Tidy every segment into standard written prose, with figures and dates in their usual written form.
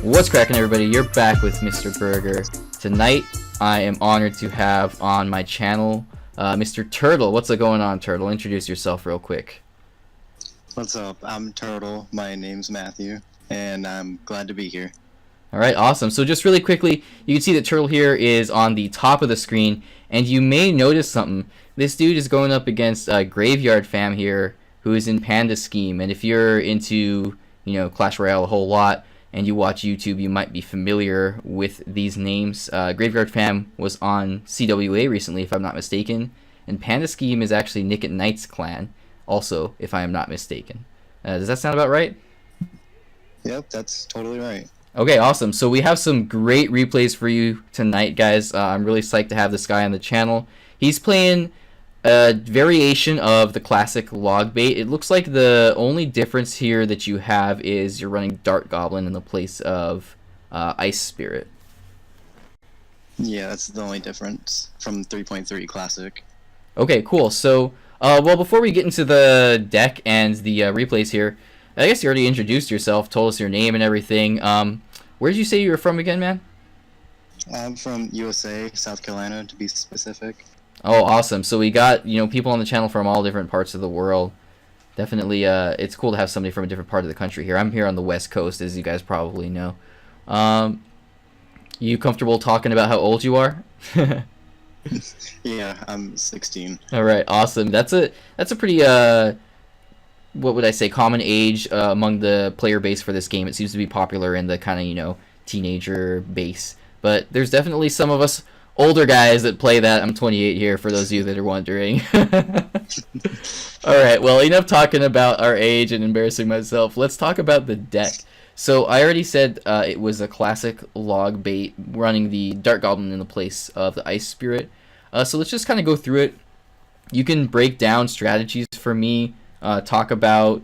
What's cracking, everybody? You're back with Mr. Berger. Tonight, I am honored to have on my channel Mr. Turtle. What's going on, Turtle? Introduce yourself real quick. What's up? I'm Turtle. My name's Matthew, and I'm glad to be here. Alright, awesome. So just really quickly, you can see that Turtle here is on the top of the screen, and you may notice something. This dude is going up against GRAVEYARDFAM here, who is in PandaScheme, and if you're into, Clash Royale a whole lot, and you watch YouTube, you might be familiar with these names. GRAVEYARDFAM was on CWA recently, if I'm not mistaken, and PandaScheme is actually Nick at Night's clan, also, if I am not mistaken. Does that sound about right? Yep, that's totally right. Okay, awesome. So we have some great replays for you tonight, guys. I'm really psyched to have this guy on the channel. He's playing a variation of the classic log bait. It looks like the only difference here that you have is you're running Dart Goblin in the place of Ice Spirit. Yeah, that's the only difference from 3.3 Classic. Okay, cool. So, well, before we get into the deck and the replays here, I guess you already introduced yourself, told us your name and everything. Where did you say you were from again, man? I'm from USA, South Carolina, to be specific. Oh, awesome. So we got, people on the channel from all different parts of the world. Definitely, it's cool to have somebody from a different part of the country here. I'm here on the West Coast, as you guys probably know. You comfortable talking about how old you are? Yeah, I'm 16. All right, awesome. That's a pretty, what would I say, common age among the player base for this game. It seems to be popular in the kind of, teenager base. But there's definitely some of us older guys that play that. I'm 28 here, for those of you that are wondering. Alright, well, enough talking about our age and embarrassing myself. Let's talk about the deck. So I already said it was a classic log bait, running the Dart Goblin in the place of the Ice Spirit. So let's just kind of go through it. You can break down strategies for me, talk about,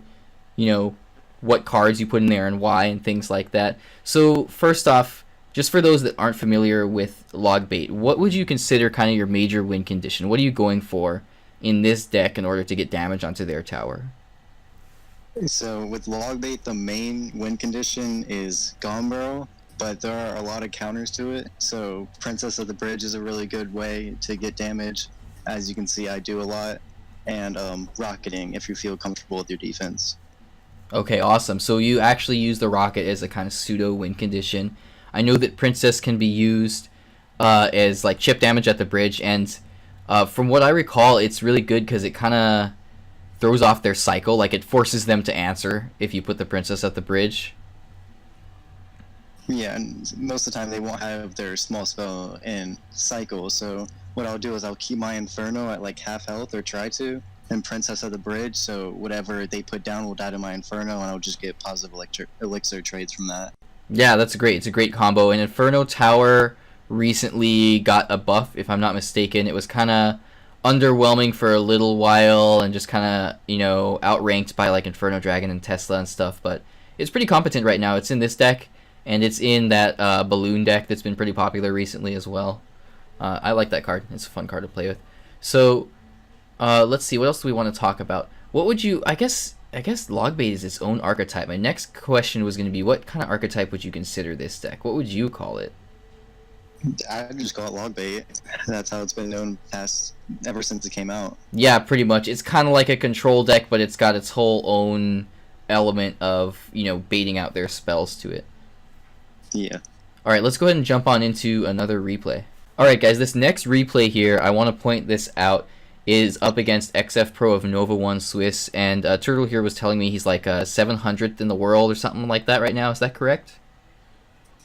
what cards you put in there and why and things like that. So first off, just for those that aren't familiar with log bait, what would you consider kind of your major win condition? What are you going for in this deck in order to get damage onto their tower? So with log bait, the main win condition is Gombro, but there are a lot of counters to it. So Princess of the Bridge is a really good way to get damage. As you can see, I do a lot. And rocketing, if you feel comfortable with your defense. Okay, awesome. So you actually use the rocket as a kind of pseudo win condition. I know that Princess can be used as like chip damage at the bridge, and from what I recall, it's really good because it kind of throws off their cycle. Like, it forces them to answer if you put the Princess at the bridge. Yeah, and most of the time they won't have their small spell in cycle, so what I'll do is I'll keep my Inferno at like half health, or try to, and Princess at the bridge, so whatever they put down will die to my Inferno, and I'll just get positive elixir trades from that. Yeah, that's great. It's a great combo. And Inferno Tower recently got a buff, if I'm not mistaken. It was kind of underwhelming for a little while and just kind of, outranked by like Inferno Dragon and Tesla and stuff. But it's pretty competent right now. It's in this deck, and it's in that balloon deck that's been pretty popular recently as well. I like that card. It's a fun card to play with. So let's see. What else do we want to talk about? What would you... I guess log bait is its own archetype. My next question was going to be, what kind of archetype would you consider this deck? What would you call it? I just call it log bait. That's how it's been known ever since it came out. Yeah, pretty much. It's kind of like a control deck, but it's got its whole own element of, baiting out their spells to it. Yeah. Alright, let's go ahead and jump on into another replay. Alright guys, this next replay here, I want to point this out, is up against XFPRO of Nova 1 Swiss, and Turtle here was telling me he's like 700th in the world or something like that right now. Is that correct?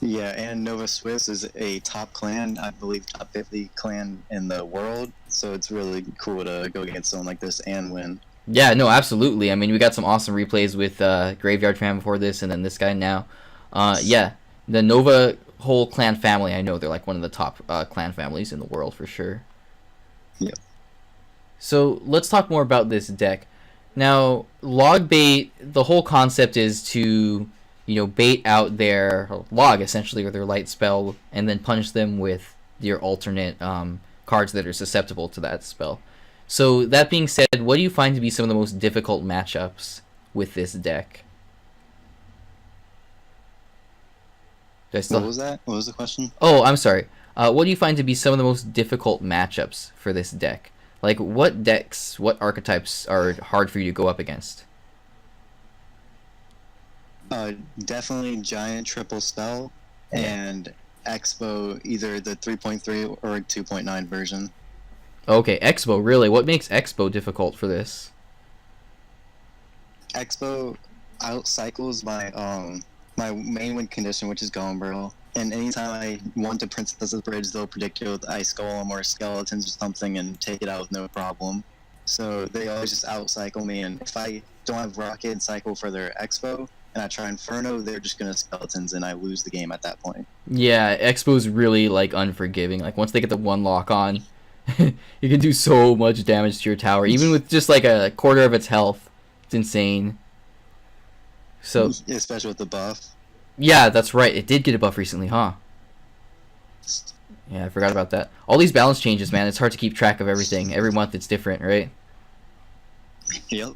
Yeah, and Nova Swiss is a top clan, I believe top 50 clan in the world, so it's really cool to go against someone like this and win. Yeah, no, absolutely. I mean, we got some awesome replays with GRAVEYARDFAM before this, and then this guy now. Yeah, the Nova whole clan family, I know they're like one of the top clan families in the world for sure. Yep. So let's talk more about this deck. Now, log bait, the whole concept is to, bait out their log, essentially, or their light spell, and then punish them with your alternate cards that are susceptible to that spell. So that being said, what do you find to be some of the most difficult matchups with this deck? Do I still... What was that? What was the question? Oh, I'm sorry. What do you find to be some of the most difficult matchups for this deck? Like, what decks, what archetypes are hard for you to go up against? Definitely Giant Triple Spell and Expo, either the 3.3 or 2.9 version. Okay, Expo, really? What makes Expo difficult for this? Expo outcycles my main win condition, which is Golem Barrel. And anytime I want to Princess's Bridge, they'll predict it with Ice Golem or Skeletons or something and take it out with no problem. So they always just outcycle me, and if I don't have Rocket and cycle for their Expo, and I try Inferno, they're just gonna Skeletons, and I lose the game at that point. Yeah, Expo's really, like, unforgiving. Like, once they get the one lock on, you can do so much damage to your tower, even with just, like, a quarter of its health. It's insane. So, especially with the buff. Yeah, that's right. It did get a buff recently, huh? Yeah, I forgot about that. All these balance changes, man. It's hard to keep track of everything. Every month it's different, right? Yep.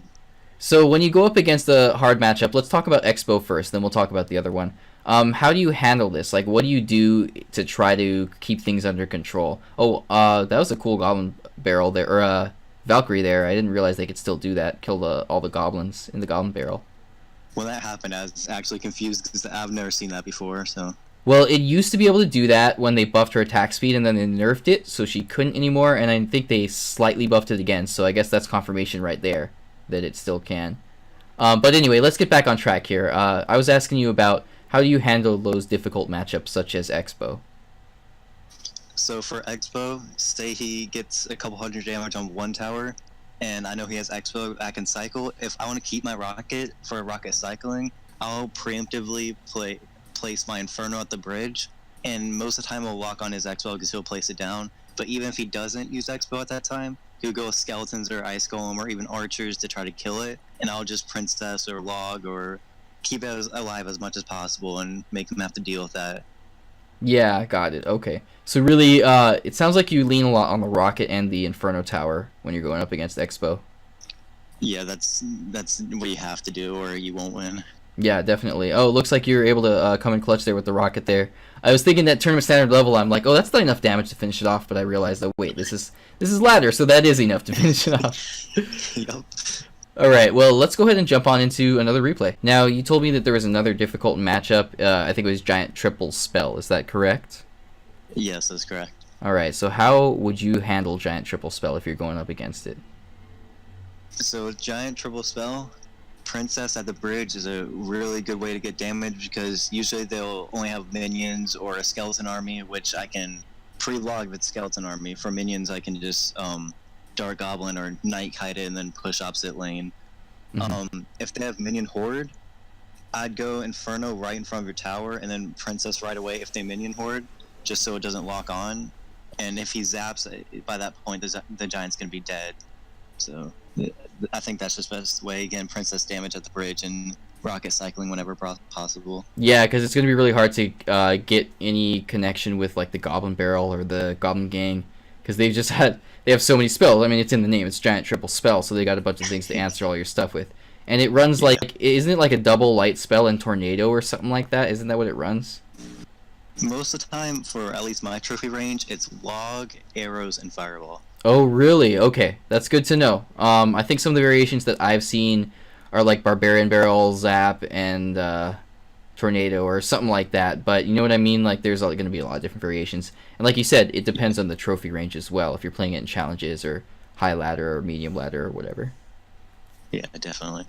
So when you go up against a hard matchup, let's talk about Expo first, then we'll talk about the other one. How do you handle this? Like, what do you do to try to keep things under control? Oh, that was a cool Goblin Barrel there, or Valkyrie there. I didn't realize they could still do that. Kill all the goblins in the Goblin Barrel. When that happened, I was actually confused because I've never seen that before, so... Well, it used to be able to do that when they buffed her attack speed, and then they nerfed it, so she couldn't anymore, and I think they slightly buffed it again, so I guess that's confirmation right there that it still can. But anyway, let's get back on track here. I was asking you about how do you handle those difficult matchups such as Expo? So for Expo, say he gets a couple hundred damage on one tower, and I know he has Expo, I can cycle. If I want to keep my Rocket for Rocket cycling, I'll preemptively place my Inferno at the bridge, and most of the time I'll lock on his Expo because he'll place it down. But even if he doesn't use Expo at that time, he'll go with Skeletons or Ice Golem or even Archers to try to kill it, and I'll just Princess or Log or keep it alive as much as possible and make him have to deal with that. Yeah, got it. Okay. So really, it sounds like you lean a lot on the Rocket and the Inferno Tower when you're going up against Expo. Yeah, that's what you have to do or you won't win. Yeah, definitely. Oh, it looks like you're able to come in clutch there with the Rocket there. I was thinking that tournament standard level, I'm like, oh, that's not enough damage to finish it off, but I realized, oh, wait, this is ladder, so that is enough to finish it off. Yep. Alright, well, let's go ahead and jump on into another replay. Now, you told me that there was another difficult matchup. I think it was Giant Triple Spell. Is that correct? Yes, that's correct. Alright, so how would you handle Giant Triple Spell if you're going up against it? So, Giant Triple Spell, Princess at the bridge is a really good way to get damage because usually they'll only have minions or a skeleton army, which I can pre-log with skeleton army. For minions, I can just Dark Goblin or Night Kite it and then push opposite lane. Mm-hmm. If they have minion horde, I'd go Inferno right in front of your tower and then Princess right away if they minion horde, just so it doesn't lock on. And if he zaps, by that point the giant's gonna be dead. So I think that's just the best way. Again, Princess damage at the bridge and Rocket cycling whenever possible. Yeah, because it's going to be really hard to get any connection with like the Goblin Barrel or the Goblin Gang, because they have so many spells. I mean, it's in the name. It's Giant Triple Spell, so they got a bunch of things to answer all your stuff with. And it runs like, isn't it like a double light spell and Tornado or something like that? Isn't that what it runs? Most of the time, for at least my trophy range, it's Log, Arrows, and Fireball. Oh, really? Okay, that's good to know. I think some of the variations that I've seen are like Barbarian Barrel, Zap, and Tornado, or something like that. But you know what I mean? Like, there's going to be a lot of different variations. And like you said, it depends on the trophy range as well, if you're playing it in challenges, or high ladder, or medium ladder, or whatever. Yeah, definitely.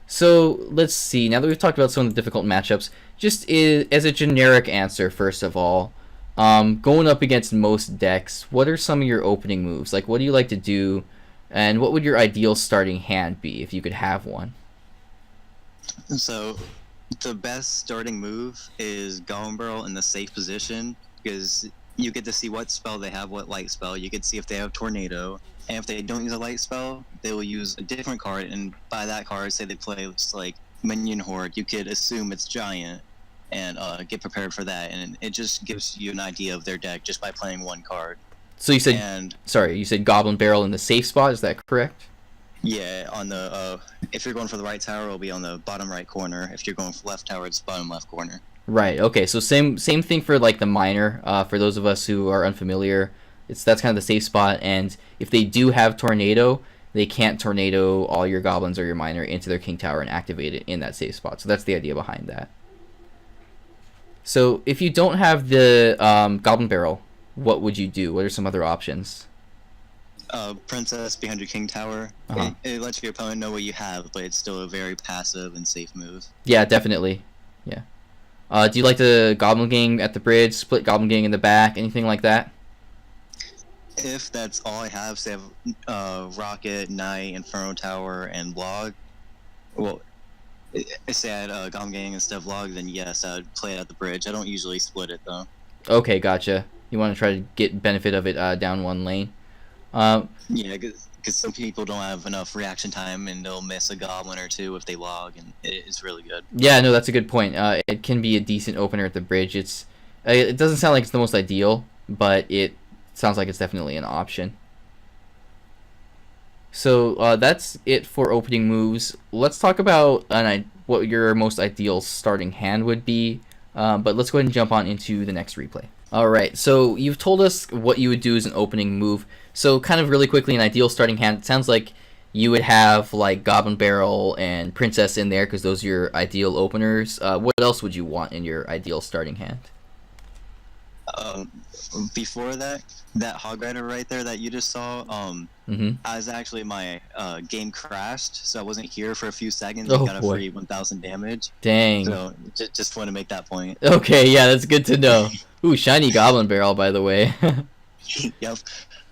So, let's see. Now that we've talked about some of the difficult matchups, just as a generic answer, first of all, going up against most decks, what are some of your opening moves? Like, what do you like to do, and what would your ideal starting hand be if you could have one? So, the best starting move is Golem Barrel in the safe position, because you get to see what spell they have, what light spell. You can see if they have Tornado, and if they don't use a light spell, they will use a different card, and by that card, say they play like Minion Horde, you could assume it's Giant, and get prepared for that, and it just gives you an idea of their deck just by playing one card. So you said, you said Goblin Barrel in the safe spot, is that correct? Yeah, on the if you're going for the right tower, it'll be on the bottom right corner. If you're going for left tower, it's bottom left corner. Right. Okay. So same thing for like the miner. For those of us who are unfamiliar, that's kind of the safe spot. And if they do have tornado, they can't tornado all your goblins or your miner into their king tower and activate it in that safe spot. So that's the idea behind that. So if you don't have the goblin barrel, what would you do? What are some other options? Princess behind your king tower. It lets your opponent know what you have, but it's still a very passive and safe move. Yeah, definitely. Yeah. Do you like the goblin gang at the bridge, split goblin gang in the back, anything like that? If that's all I have, say I have Rocket, Knight, Inferno Tower, and Log. Well, say I had Goblin Gang instead of Log, then yes, I would play it at the bridge. I don't usually split it though. Okay, gotcha. You want to try to get benefit of it down one lane. Yeah, because some people don't have enough reaction time and they'll miss a goblin or two if they log, and it's really good. Yeah, no, that's a good point. It can be a decent opener at the bridge. It doesn't sound like it's the most ideal, but it sounds like it's definitely an option. So that's it for opening moves. Let's talk about what your most ideal starting hand would be. But let's go ahead and jump on into the next replay. Alright, so you've told us what you would do as an opening move. So kind of really quickly, an ideal starting hand, it sounds like you would have like Goblin Barrel and Princess in there because those are your ideal openers. What else would you want in your ideal starting hand? Before that Hog Rider right there that you just saw, I was actually, my game crashed, so I wasn't here for a few seconds. Oh, got a free 1000 damage. Dang. So just want to make that point. Okay, yeah, that's good to know. Ooh, shiny Goblin Barrel, by the way. Yep.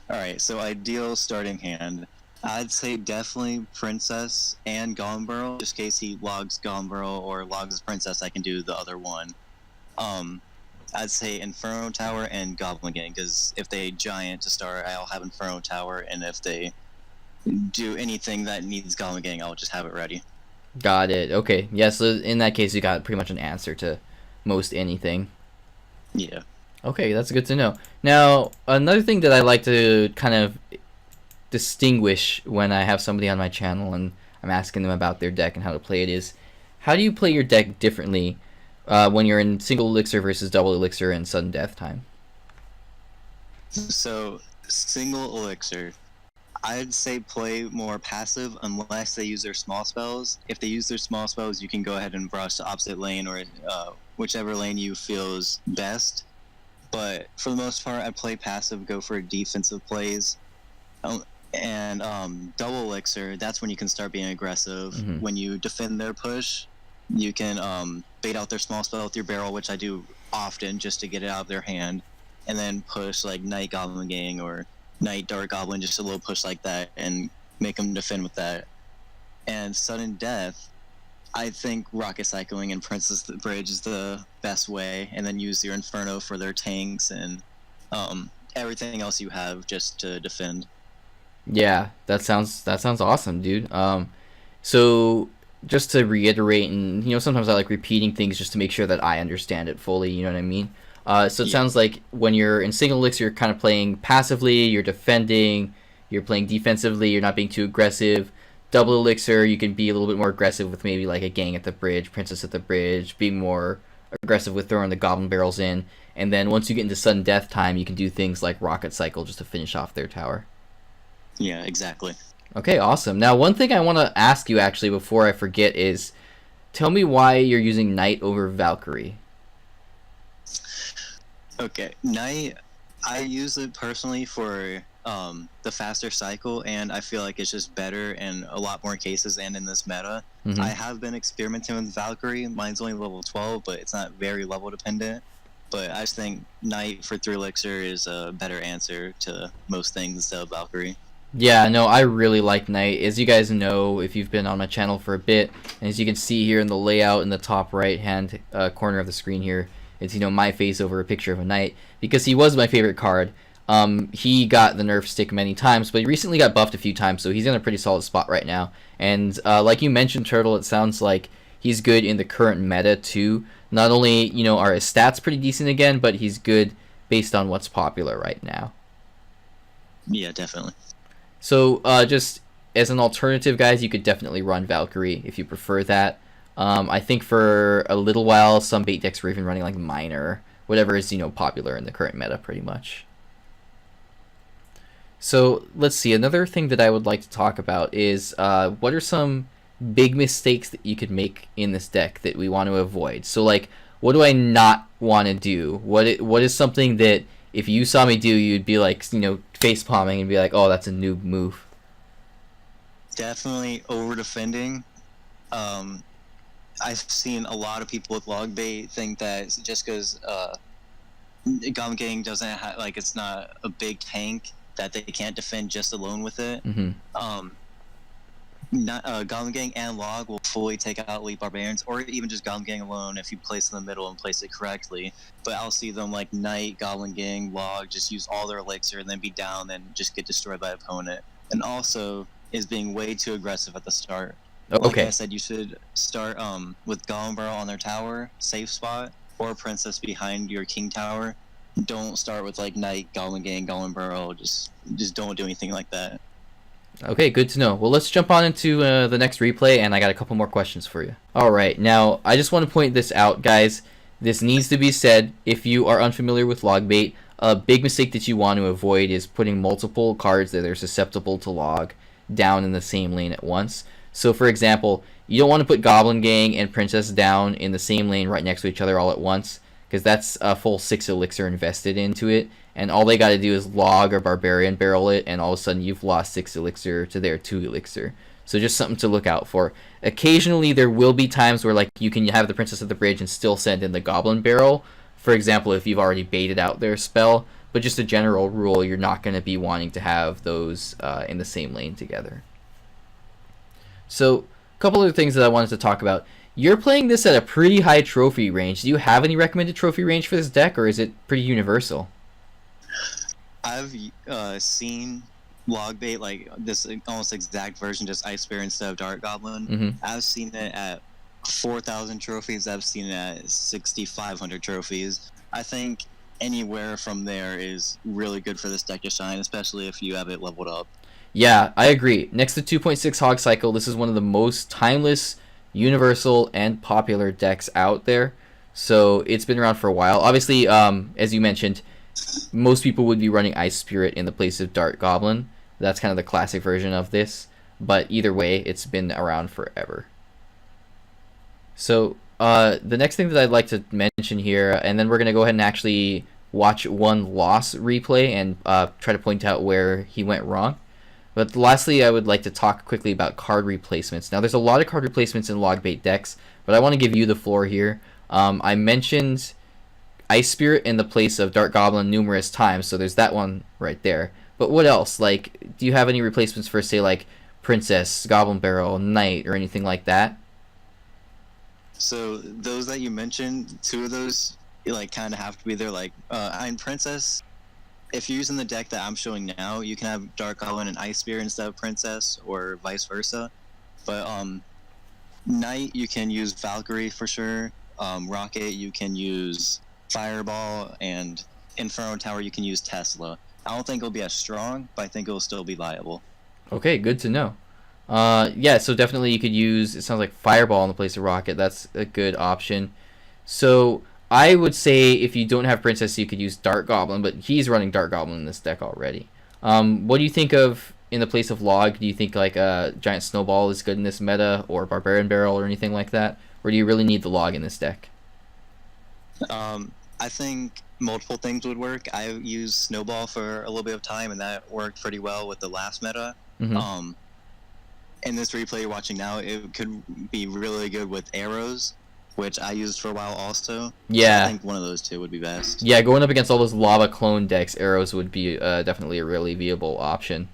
Alright, so ideal starting hand. I'd say definitely Princess and Goblin Barrel. Just in case he logs Goblin Barrel or logs Princess, I can do the other one. I'd say Inferno Tower and Goblin Gang, because if they giant to start, I'll have Inferno Tower, and if they do anything that needs Goblin Gang, I'll just have it ready. Got it. Okay. Yeah, so in that case, you got pretty much an answer to most anything. Yeah. Okay, that's good to know. Now, another thing that I like to kind of distinguish when I have somebody on my channel and I'm asking them about their deck and how to play it is, how do you play your deck differently when you're in single elixir versus double elixir and sudden death time? So, single elixir, I'd say play more passive unless they use their small spells. If they use their small spells, you can go ahead and brush the opposite lane or whichever lane you feel is best. But for the most part, I play passive, go for defensive plays. And double elixir, that's when you can start being aggressive. When you defend their push, you can bait out their small spell with your barrel, which I do often just to get it out of their hand, and then push like Night Goblin Gang or Night Dark Goblin, just a little push like that, and make them defend with that. And sudden death, I think rocket cycling and Princess the Bridge is the best way, and then use your Inferno for their tanks and everything else you have just to defend. Yeah, that sounds awesome, dude. So just to reiterate, and sometimes I like repeating things just to make sure that I understand it fully, you know what I mean? So it sounds like when you're in single elixir, you're kind of playing passively, you're defending, you're playing defensively, you're not being too aggressive. Double elixir, you can be a little bit more aggressive with maybe like a gang at the bridge, Princess at the bridge, being more aggressive with throwing the goblin barrels in. And then once you get into sudden death time, you can do things like rocket cycle just to finish off their tower. Yeah, exactly. Okay, awesome. Now, one thing I want to ask you actually before I forget is, tell me why you're using Knight over Valkyrie. Okay, Knight, I use it personally for the faster cycle, and I feel like it's just better in a lot more cases and in this meta. I have been experimenting with Valkyrie. Mine's only level 12, but it's not very level dependent. But I just think Knight for 3 elixir is a better answer to most things instead of Valkyrie. Yeah, no, I really like Knight. As you guys know, if you've been on my channel for a bit, and as you can see here in the layout in the top right hand corner of the screen here, it's my face over a picture of a Knight, because he was my favorite card. He got the nerf stick many times, but he recently got buffed a few times, so he's in a pretty solid spot right now. And like you mentioned, Turtle, it sounds like he's good in the current meta too. Not only are his stats pretty decent again, but he's good based on what's popular right now. Yeah, definitely. So just as an alternative, guys, you could definitely run Valkyrie if you prefer that. I think for a little while, some bait decks were even running like Miner, whatever is, popular in the current meta, pretty much. So let's see. Another thing that I would like to talk about is what are some big mistakes that you could make in this deck that we want to avoid. So like, what do I not want to do? What is something that if you saw me do, you'd be like, face palming and be like, oh, that's a noob move. Definitely over defending. I've seen a lot of people with log bait think that just because Gum Gang doesn't have, like, it's not a big tank, that they can't defend just alone with it. Mm-hmm. Gum Gang and log will fully take out elite barbarians, or even just Gum Gang alone if you place in the middle and place it correctly. But I'll see them like Knight, Goblin Gang, log, just use all their elixir and then be down and just get destroyed by opponent. And also is being way too aggressive at the start. Okay. Like I said, you should start with Golem Barrel on their tower, safe spot, or Princess behind your King Tower. Don't start with like Knight, Goblin Gang, Golem Barrel. Just don't do anything like that. Okay, good to know. Well, let's jump on into the next replay, and I got a couple more questions for you. All right, now I just want to point this out, guys. This needs to be said. If you are unfamiliar with log bait, a big mistake that you want to avoid is putting multiple cards that are susceptible to log down in the same lane at once. So, for example, you don't want to put Goblin Gang and Princess down in the same lane right next to each other all at once, because that's a full 6 elixir invested into it, and all they got to do is log or Barbarian Barrel it, and all of a sudden you've lost 6 elixir to their 2 elixir. So just something to look out for. Occasionally there will be times where like you can have the Princess at the bridge and still send in the Goblin Barrel, for example if you've already baited out their spell, but just a general rule, you're not going to be wanting to have those in the same lane together. So a couple other things that I wanted to talk about. You're playing this at a pretty high trophy range. Do you have any recommended trophy range for this deck, or is it pretty universal? I've seen log bait, like this almost exact version, just Ice Bear instead of Dart Goblin. Mm-hmm. I've seen it at 4,000 trophies. I've seen it at 6,500 trophies. I think anywhere from there is really good for this deck to shine, especially if you have it leveled up. Yeah, I agree. Next to 2.6 Hog Cycle, this is one of the most timeless, universal, and popular decks out there. So it's been around for a while. Obviously, as you mentioned, most people would be running Ice Spirit in the place of Dart Goblin. That's kind of the classic version of this. But either way, it's been around forever. So the next thing that I'd like to mention here, and then we're going to go ahead and actually watch one loss replay and try to point out where he went wrong. But lastly, I would like to talk quickly about card replacements. Now, there's a lot of card replacements in log bait decks, but I want to give you the floor here. I mentioned Ice Spirit in the place of Dart Goblin numerous times, so there's that one right there. But what else? Like, do you have any replacements for, say, like Princess, Goblin Barrel, Knight, or anything like that? So those that you mentioned, 2 of those like kind of have to be there. Like, in Princess, if you're using the deck that I'm showing now, you can have Dark Goblin and Ice Spear instead of Princess, or vice versa. But Knight, you can use Valkyrie for sure. Rocket, you can use Fireball, and Inferno Tower, you can use Tesla. I don't think it'll be as strong, but I think it'll still be viable. Okay, good to know. Yeah, so definitely you could use, it sounds like Fireball in the place of Rocket. That's a good option. So I would say if you don't have Princess, you could use Dart Goblin, but he's running Dart Goblin in this deck already. What do you think of in the place of Log? Do you think like a Giant Snowball is good in this meta, or Barbarian Barrel, or anything like that? Or do you really need the Log in this deck? I think multiple things would work. I used Snowball for a little bit of time, and that worked pretty well with the last meta. Mm-hmm. In this replay you're watching now, it could be really good with arrows, which I used for a while also. Yeah. So I think one of those 2 would be best. Yeah, going up against all those lava clone decks, arrows would be definitely a really viable option.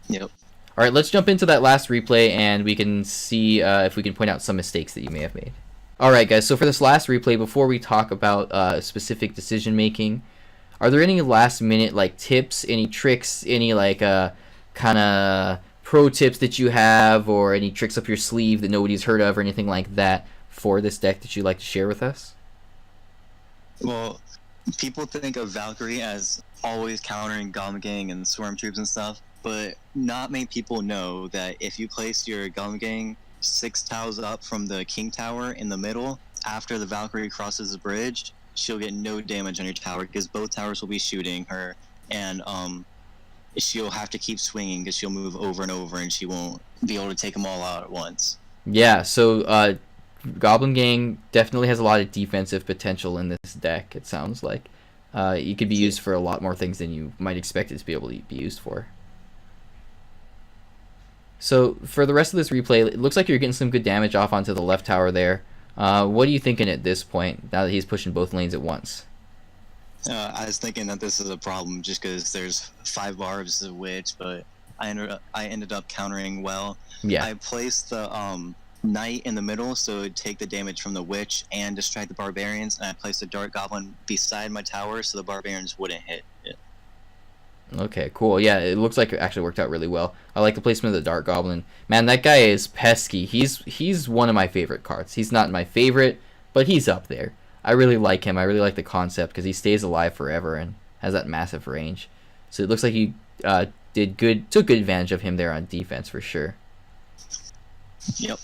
Yep. All right, let's jump into that last replay, and we can see if we can point out some mistakes that you may have made. All right, guys, so for this last replay, before we talk about specific decision-making, are there any last-minute like tips, any tricks, any like kind of pro tips that you have, or any tricks up your sleeve that nobody's heard of, or anything like that for this deck that you'd like to share with us? Well, people think of Valkyrie as always countering Goblin Gang and Swarm Troops and stuff, but not many people know that if you place your Goblin Gang 6 tiles up from the king tower in the middle, after the Valkyrie crosses the bridge, she'll get no damage on your tower because both towers will be shooting her, and she'll have to keep swinging because she'll move over and over, and she won't be able to take them all out at once. Yeah, so Goblin Gang definitely has a lot of defensive potential in this deck, it sounds like. It could be used for a lot more things than you might expect it to be able to be used for. So for the rest of this replay, it looks like you're getting some good damage off onto the left tower there. What are you thinking at this point, now that he's pushing both lanes at once? I was thinking that this is a problem just because there's 5 barbs of witch, but I ended up countering well. Yeah. I placed the knight in the middle so it'd take the damage from the witch and distract the barbarians, and I placed the dark goblin beside my tower so the barbarians wouldn't hit it. Okay, cool. Yeah, it looks like it actually worked out really well. I like the placement of the Dark Goblin. Man, that guy is pesky. He's one of my favorite cards. He's not my favorite, but he's up there. I really like him. I really like the concept because he stays alive forever and has that massive range. So it looks like you took good advantage of him there on defense for sure. Yep.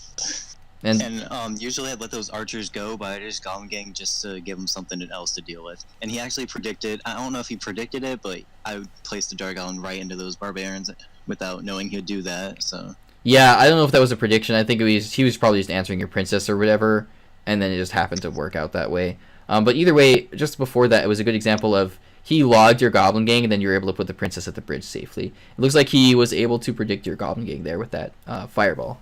And usually I'd let those archers go, but I just Goblin Gang just to give him something else to deal with. And he actually predicted, I don't know if he predicted it, but I placed the Dark Goblin right into those barbarians without knowing he'd do that, so. Yeah, I don't know if that was a prediction. I think he was probably just answering your princess or whatever, and then it just happened to work out that way. But either way, just before that, it was a good example of he logged your Goblin Gang, and then you were able to put the princess at the bridge safely. It looks like he was able to predict your Goblin Gang there with that fireball.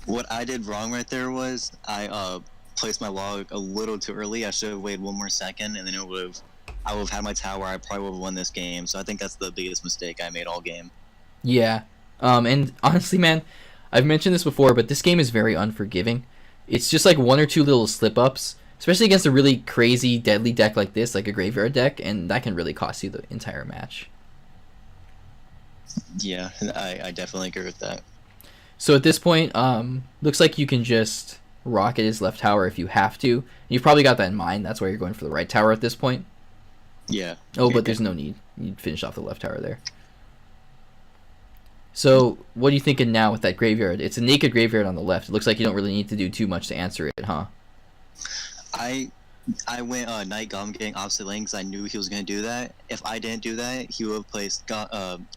What I did wrong right there was I placed my log a little too early. I should have waited 1 more second, and then I would have had my tower. I probably would have won this game. So I think that's the biggest mistake I made all game. Yeah. And honestly, man, I've mentioned this before, but this game is very unforgiving. It's just like 1 or 2 little slip-ups, especially against a really crazy, deadly deck like this, like a graveyard deck, and that can really cost you the entire match. Yeah, I definitely agree with that. So at this point, looks like you can just rocket his left tower if you have to. You've probably got that in mind. That's why you're going for the right tower at this point. Yeah. Oh, but there's no need. You finished off the left tower there. So what are you thinking now with that graveyard? It's a naked graveyard on the left. It looks like you don't really need to do too much to answer it, huh? I went Knight Goblin Gang opposite lane because I knew he was going to do that. If I didn't do that, he would have placed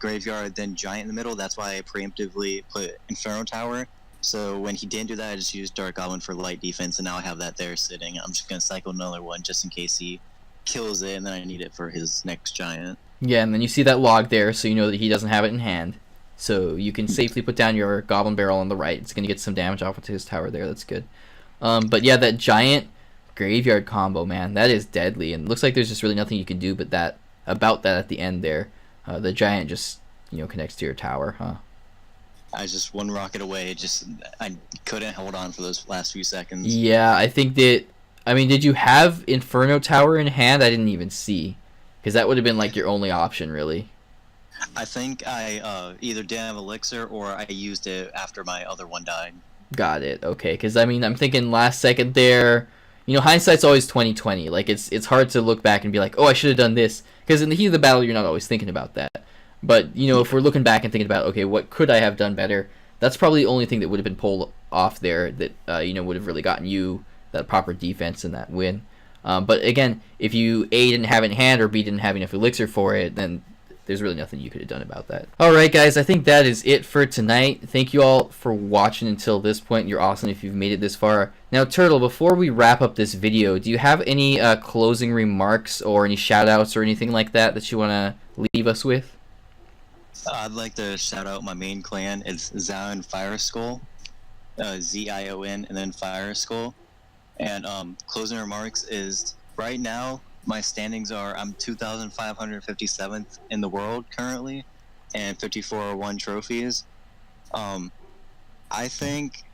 Graveyard, then Giant in the middle. That's why I preemptively put Inferno Tower. So when he didn't do that, I just used Dark Goblin for light defense, and now I have that there sitting. I'm just going to cycle another one just in case he kills it, and then I need it for his next Giant. Yeah, and then you see that log there, so you know that he doesn't have it in hand. So you can safely put down your Goblin Barrel on the right. It's going to get some damage off into his tower there. That's good. But yeah, that Giant Graveyard combo, man, that is deadly, and it looks like there's just really nothing you can do but that at the end there. The Giant just connects to your tower, huh? I was just 1 rocket away. I couldn't hold on for those last few seconds. Yeah, I think that. I mean, did you have Inferno Tower in hand? I didn't even see, because that would have been like your only option, really. I think I either didn't have Elixir or I used it after my other one died. Got it. Okay, because I mean, I'm thinking last second there. Hindsight's always 20/20. Like it's hard to look back and be like, oh, I should have done this, because in the heat of the battle, you're not always thinking about that. But if we're looking back and thinking about, okay, what could I have done better? That's probably the only thing that would have been pulled off there that would have really gotten you that proper defense and that win. But again, if you A, didn't have it in hand, or B, didn't have enough elixir for it, then there's really nothing you could have done about that. Alright guys, I think that is it for tonight. Thank you all for watching until this point. You're awesome if you've made it this far. Now Turtle, before we wrap up this video, do you have any closing remarks or any shout outs or anything like that you want to leave us with? I'd like to shout out my main clan. It's Zion Fire Skull, Zion and then Fire Skull. And closing remarks is, right now my standings are, I'm 2,557th in the world currently, and 5401 trophies. I think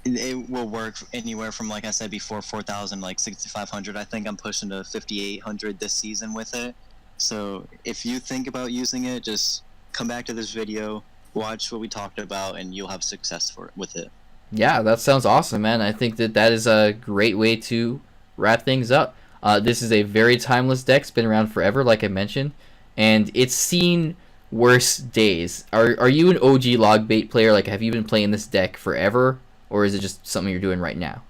it will work anywhere from, like I said before, 4,000, like 6,500. I think I'm pushing to 5,800 this season with it. So if you think about using it, just come back to this video, watch what we talked about, and you'll have success with it. Yeah, that sounds awesome, man. I think that is a great way to wrap things up. This is a very timeless deck. It's been around forever, like I mentioned, and it's seen worst days. Are you an OG log bait player? Like, have you been playing this deck forever, or is it just something you're doing right now?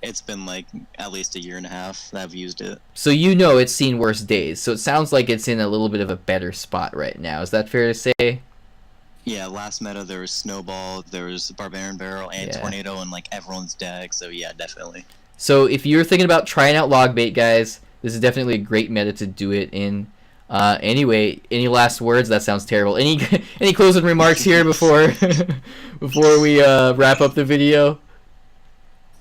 It's been like at least a year and a half that I've used it. So you know it's seen worse days. So it sounds like it's in a little bit of a better spot right now. Is that fair to say? Yeah, last meta there was Snowball, there was Barbarian Barrel, and Tornado in like everyone's deck. So yeah, definitely. So if you're thinking about trying out log bait, guys, this is definitely a great meta to do it in. Anyway, any last words? That sounds terrible. Any closing remarks here before before we wrap up the video?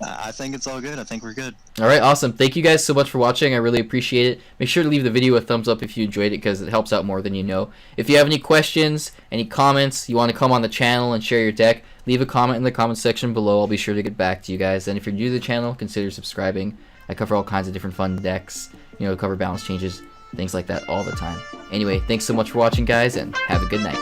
I think it's all good. I think we're good. All right, awesome. Thank you guys so much for watching. I really appreciate it. Make sure to leave the video a thumbs up if you enjoyed it, because it helps out more than you know. If you have any questions, any comments, you want to come on the channel and share your deck, leave a comment in the comment section below. I'll be sure to get back to you guys. And if you're new to the channel, consider subscribing. I cover all kinds of different fun decks. You know, cover balance changes, things like that all the time. Anyway, thanks so much for watching, guys, and have a good night.